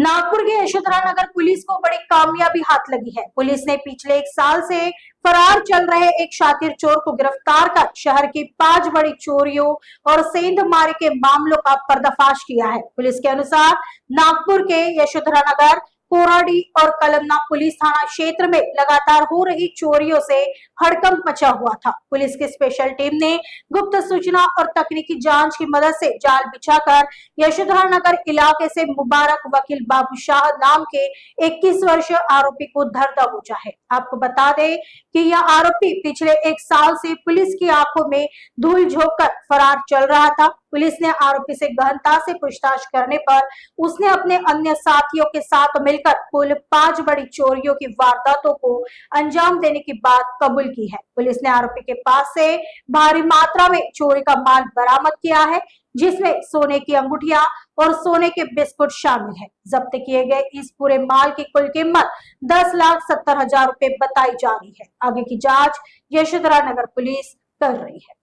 नागपुर के यशोधरा नगर police को बड़ी कामयाबी हाथ लगी है। पुलिस ने पिछले 1 साल से फरार चल रहे एक शातिर चोर को गिरफ्तार कर शहर की 5 बड़ी चोरियों और सेंधमारी के मामलों का पर्दाफाश किया है। पुलिस के अनुसार नागपुर के यशोधरा नगर, कोराडी और कलमना पुलिस थाना क्षेत्र में लगातार हो रही चोरियों से हड़कंप मचा हुआ था। पुलिस की स्पेशल टीम ने गुप्त सूचना और तकनीकी जांच की मदद से जाल बिछाकर यशोधरा नगर इलाके से मुबारक वकील बाबू शाह नाम के 21 वर्षीय आरोपी को धर दबोचा है। आपको बता दें कि यह आरोपी पिछले 1 साल से पुलिस की आंखों में धूल झोंक कर फरार चल रहा था। पुलिस ने आरोपी से गहनता से पूछताछ करने पर उसने अपने अन्य साथियों के साथ मिलकर कुल 5 बड़ी चोरियों की वारदातों को अंजाम देने की बात कबूल की है। पुलिस ने आरोपी के पास से भारी मात्रा में चोरी का माल बरामद किया है, जिसमें सोने की अंगूठियां और सोने के बिस्कुट शामिल है। जब्त किए गए इस पूरे माल की कुल कीमत 10,70,000 रुपए बताई जा रही है। आगे की जांच यशोधरा नगर पुलिस कर रही है।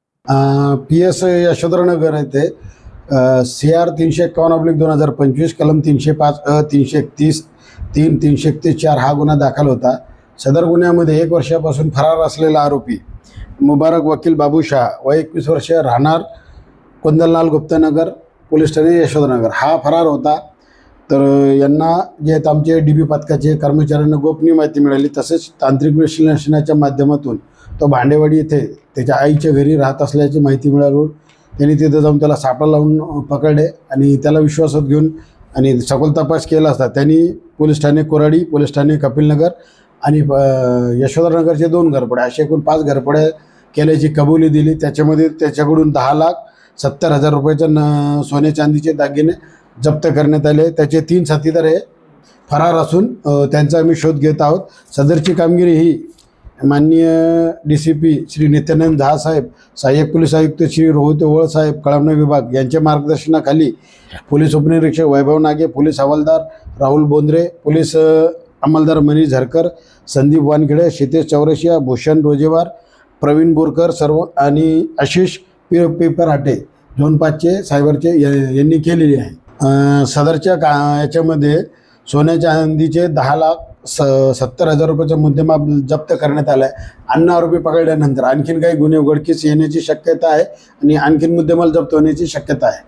PS यशोधरा नगर येथे CR 351/2025 कलम 305 331 3 331 4 हा गुन्हा दाखल होता। सदर गुन्ह्यामध्ये 1 वर्षापासून फरार असलेला आरोपी मुबारक वकील बाबू शाह वय 21 वर्ष राहणार कुंदललाल गुप्तनगर पोलीस ठाणे यशोधरानगर हा फरार होता। तर यांना जे आहेत आमचे DB पथकाचे कर्मचाऱ्यांना गोपनीय माहिती मिळाली, तसेच तांत्रिक विश्लेषणाच्या माध्यमातून तो भांडेवाडी येथे त्याच्या आईच्या घरी राहत असल्याची माहिती मिळाली। त्यांनी तिथे जाऊन त्याला सापळा लावून पकडले आणि त्याला विश्वासात घेऊन आणि सखोल तपास केला असता त्यांनी पोलीस ठाणे कोराडी, पोलीस ठाणे कपिलनगर आणि यशोधरानगरचे 2 घरफोड्या असे एकूण 5 घरफोड्या केल्याची कबुली दिली। त्याच्यामध्ये त्याच्याकडून 10,70,000 रुपयाचे सोने चांदीचे दागिने जप्त करण्यात आले। त्याचे 3 साथीदार हे फरार असून त्यांचा आम्ही शोध घेत आहोत। सदरची कामगिरी ही माननीय DCP श्री नित्यानंद झा साहेब, सहाय्यक पोलीस आयुक्त श्री रोहित ओवळ साहेब, कळमना विभाग यांच्या मार्गदर्शनाखाली पोलीस उपनिरीक्षक वैभव नागे, पोलीस हवालदार राहुल बोंद्रे, पोलीस अंमलदार मनीष झरकर, संदीप वानखेडे, क्षितेश चौरसिया, भूषण रोजेवार, प्रवीण बोरकर सर्व आणि आशिष पेपरहाटे झोन 5चे सायबरचे यांनी केलेली आहे। सदरच्या याच्यामध्ये सोन्या चांदीचे 10,70,000 रुपयाचा मुद्देमाल जप्त करण्यात आला आहे। अन्य आरोपी पकडल्यानंतर आणखीन काही गुन्हे उघडकीस येण्याची शक्यता आहे आणि आणखीन मुद्देमाल जप्त होण्याची शक्यता आहे।